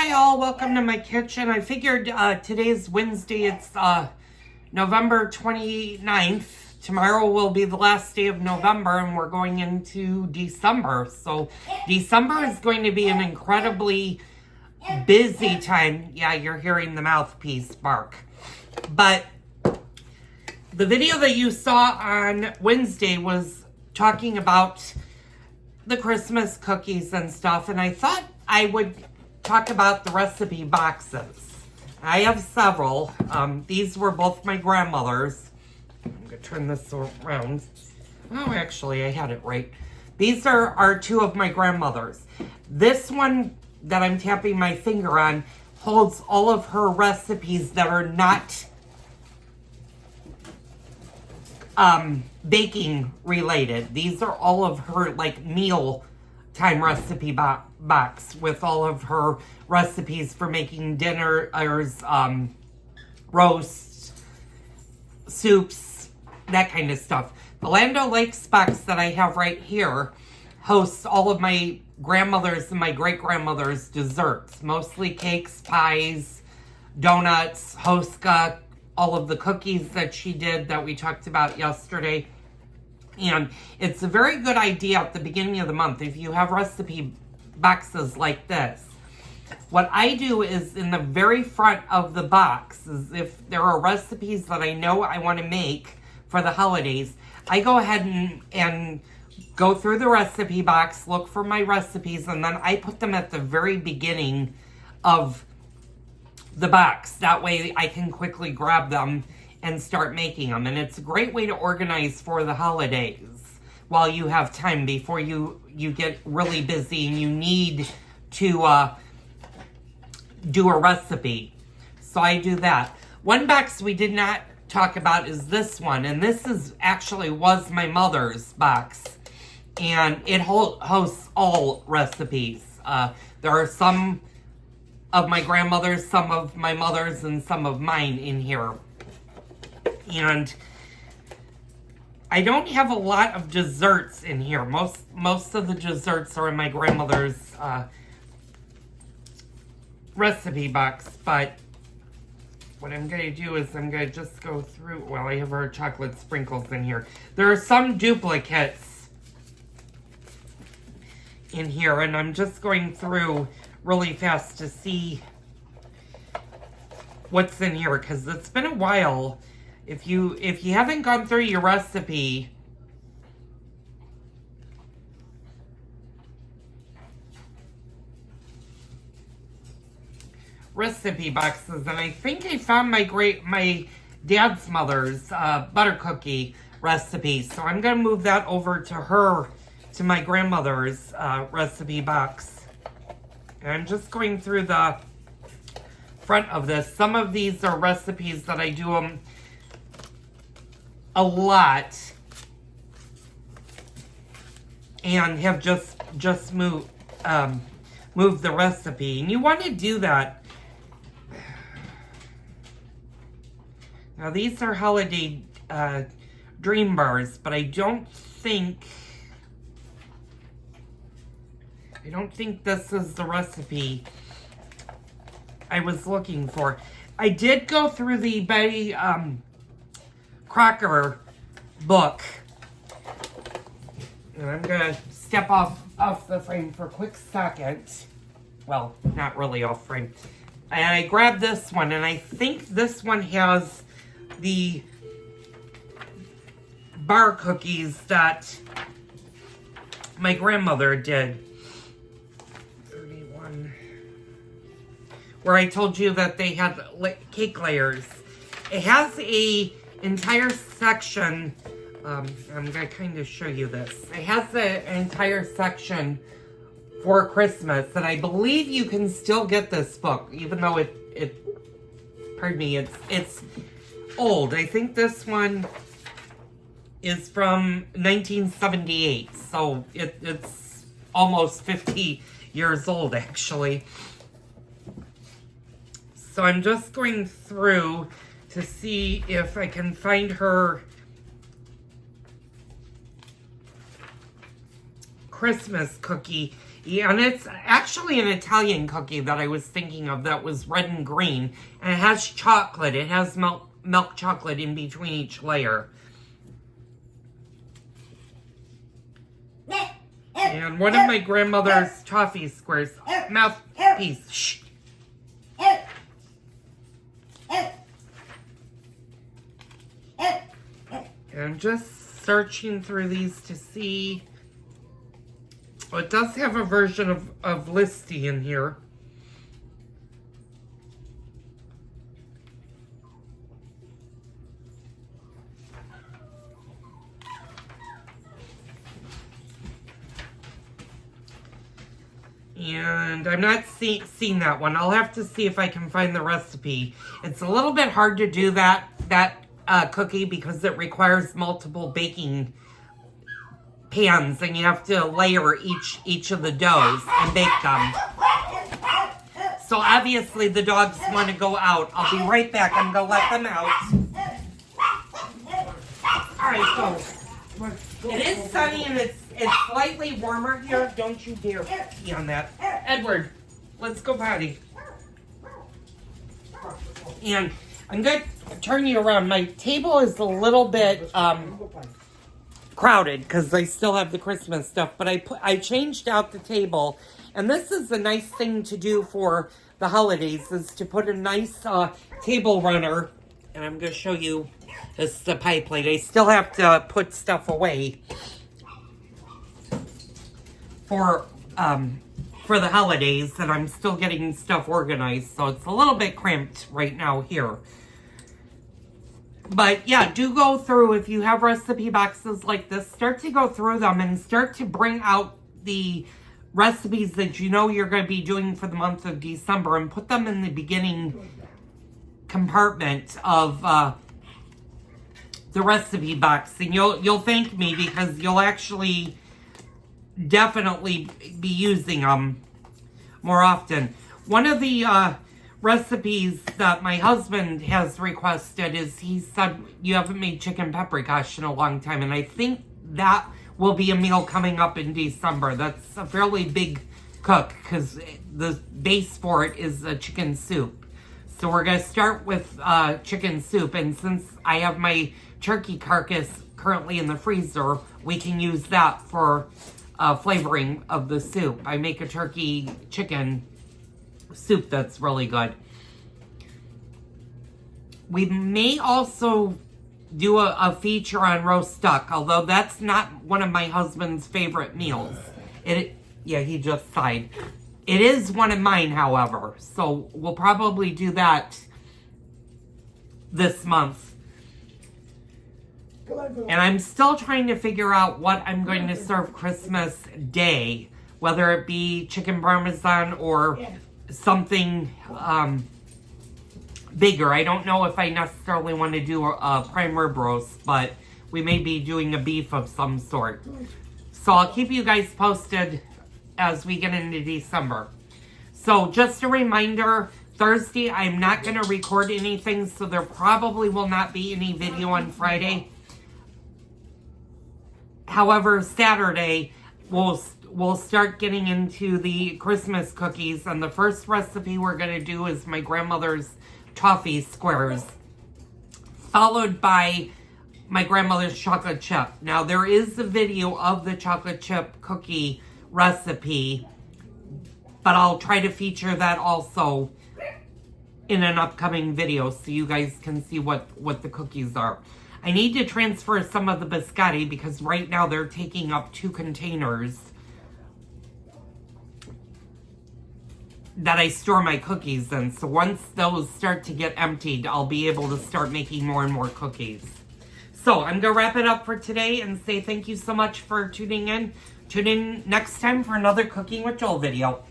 Hi all, welcome to my kitchen. I figured today's Wednesday, it's November 29th. Tomorrow will be the last day of November and we're going into December. So December is going to be an incredibly busy time. Yeah, you're hearing the mouthpiece bark. But the video that you saw on Wednesday was talking about the Christmas cookies and stuff, and I thought I would talk about the recipe boxes. I have several. These were both my grandmother's. I'm going to turn this around. Oh, actually, I had it right. These are two of my grandmother's. This one that I'm tapping my finger on holds all of her recipes that are not baking related. These are all of her like meal time recipe box with all of her recipes for making dinners, roasts, soups, that kind of stuff. The Land O'Lakes box that I have right here hosts all of my grandmother's and my great-grandmother's desserts, mostly cakes, pies, donuts, Hoska, all of the cookies that she did that we talked about yesterday. And it's a very good idea at the beginning of the month if you have recipe boxes like this. What I do is in the very front of the box is if there are recipes that I know I want to make for the holidays, I go ahead and go through the recipe box, look for my recipes, and then I put them at the very beginning of the box. That way I can quickly grab them and start making them. And it's a great way to organize for the holidays while you have time before you get really busy and you need to do a recipe. So I do that. One box we did not talk about is this one. And this is actually was my mother's box. And it hosts all recipes. There are some of my grandmother's, some of my mother's, and some of mine in here. And I don't have a lot of desserts in here. Most of the desserts are in my grandmother's recipe box. But what I'm going to do is I'm going to just go through. Well, I have our chocolate sprinkles in here. There are some duplicates in here, and I'm just going through really fast to see what's in here because it's been a while. If you haven't gone through your recipe boxes, and I think I found my dad's mother's butter cookie recipe, so I'm gonna move that over to my grandmother's recipe box. And I'm just going through the front of this. Some of these are recipes that I do them a lot and have just moved the recipe. And you want to do that. Now these are holiday dream bars, but I don't think this is the recipe I was looking for. I did go through the Betty Crocker book. And I'm going to step off the frame for a quick second. Well, not really off frame. And I grabbed this one, and I think this one has the bar cookies that my grandmother did. 31. Where I told you that they had cake layers. It has a entire section. I'm going to kind of show you this. It has an entire section for Christmas, and I believe you can still get this book, even though pardon me, it's old. I think this one is from 1978, so it's almost 50 years old, actually. So I'm just going through to see if I can find her Christmas cookie. Yeah, and it's actually an Italian cookie that I was thinking of that was red and green. And it has chocolate. It has milk chocolate in between each layer. And one of my grandmother's toffee squares. Mouthpiece. Shh. And I'm just searching through these to see. Oh, it does have a version of Listy in here. And I'm not seeing that one. I'll have to see if I can find the recipe. It's a little bit hard to do that cookie because it requires multiple baking pans, and you have to layer each of the doughs and bake them. So obviously the dogs want to go out. I'll be right back. I'm going to let them out. All right, so it is sunny and it's slightly warmer here. Don't you dare pee on that. Edward, let's go potty. And I'm going to turn you around. My table is a little bit crowded because I still have the Christmas stuff, but I changed out the table. And this is a nice thing to do for the holidays, is to put a nice table runner. And I'm going to show you, this is the pie plate. I still have to put stuff away for the holidays, and I'm still getting stuff organized, so it's a little bit cramped right now here. But yeah, do go through, if you have recipe boxes like this, start to go through them and start to bring out the recipes that you know you're going to be doing for the month of December and put them in the beginning compartment of the recipe box. And you'll thank me because you'll actually definitely be using them more often. One of the recipes that my husband has requested is, he said, you haven't made chicken paprikash in a long time, and I think that will be a meal coming up in December. That's a fairly big cook because the base for it is a chicken soup. So we're going to start with chicken soup, and since I have my turkey carcass currently in the freezer, we can use that for flavoring of the soup. I make a turkey chicken soup that's really good. We may also do a feature on roast duck, although that's not one of my husband's favorite meals. Yeah, he just sighed. It is one of mine, however, so we'll probably do that this month. And I'm still trying to figure out what I'm going to serve Christmas Day, whether it be chicken parmesan or something bigger. I don't know if I necessarily want to do a prime rib roast, but we may be doing a beef of some sort. So I'll keep you guys posted as we get into December. So just a reminder, Thursday I'm not going to record anything, so there probably will not be any video on Friday. However, Saturday, we'll start getting into the Christmas cookies, and the first recipe we're going to do is my grandmother's toffee squares, followed by my grandmother's chocolate chip. Now, there is a video of the chocolate chip cookie recipe, but I'll try to feature that also in an upcoming video so you guys can see what the cookies are. I need to transfer some of the biscotti because right now they're taking up 2 containers that I store my cookies in. So once those start to get emptied, I'll be able to start making more and more cookies. So I'm going to wrap it up for today and say thank you so much for tuning in. Tune in next time for another Cooking with Joel video.